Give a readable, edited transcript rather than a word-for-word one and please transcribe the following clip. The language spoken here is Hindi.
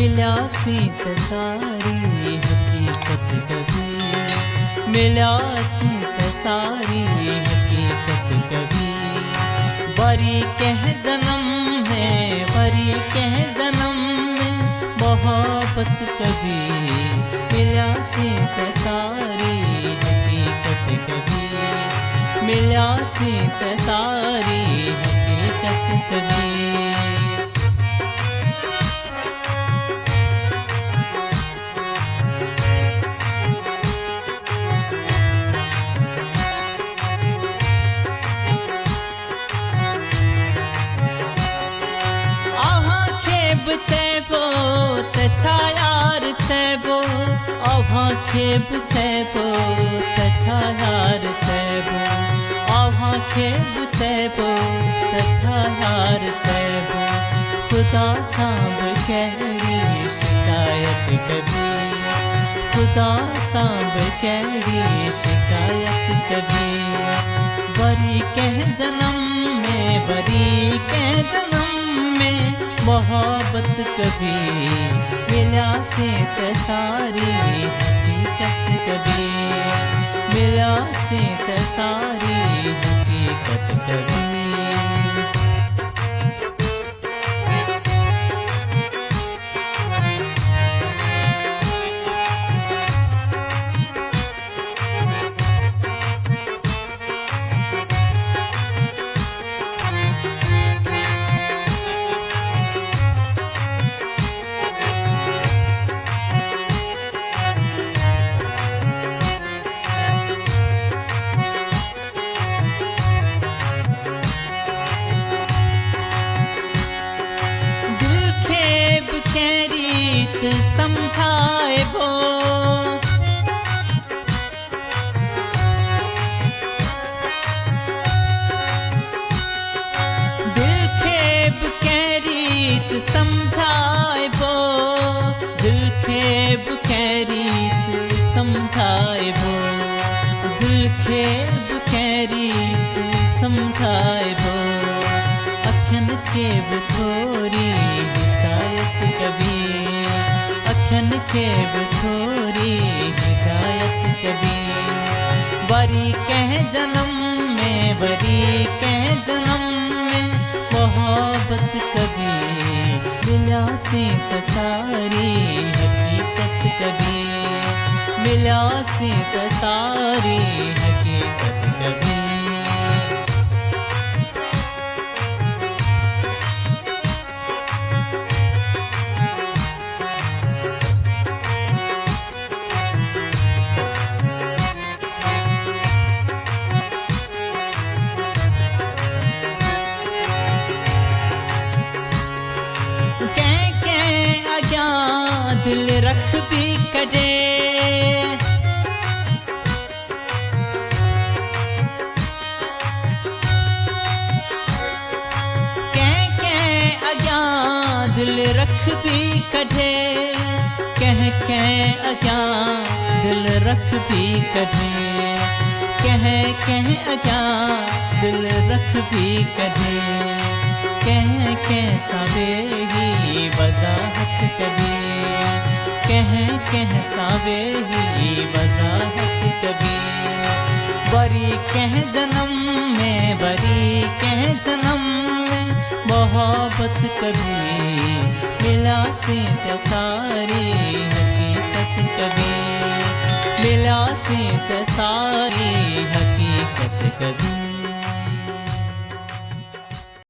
मिल्या सी त सारी हकीकत कभी, मिल्या सी त सारी हकीकत कभी। बरी कह जन्म में, बरी कह जन्म में मोहब्बत कभी, मिल्या सी त सारी हकीकत कभी, मिल्या सी त सारी हकीकत कभी। तछायार छेबो आभा खेब छेबो, तछायार छेबो आभा खेब छेबो, तछायार छेबो। खुदा सांब कहरी शिकायत कभी, खुदा सांब कहरी शिकायत कभी। बरी कह जन्म में, बरी कह जन्म में मोहब्बत कभी, मिल्या से त सारी हकीकत कभी, मिल्या से त सारी हकीकत कभी। समझाए वो दिल खेब के रीत समझाए वो, दिल खेब के रीत समझाए वो, दिल खेब के रीत समझाए वो। अखन खेब थोड़ी हिदायत कभी, अखन खेब थोड़ी हिदायत कभी। बरी कह जन्म में, बरी कह जन्म में मोहब्बत कभी, मिल्या सी त सारी हकीकत कभी, मिल्या सी त सारी हकीकत कभी। दिल रख भी करे, कह अजा दिल रख भी कढ़े, कह अजा दिल रख भी कढ़े, कह अजा दिल रख भी कढ़े। कह सावे ही वजाहत कभी, कह सावे ही वजाहत कभी। बरी कह जन्म में, बरी कह जन्म में मोहब्बत कभी, मिल्या से त सारी हकीकत कभी, मिल्या से त सारी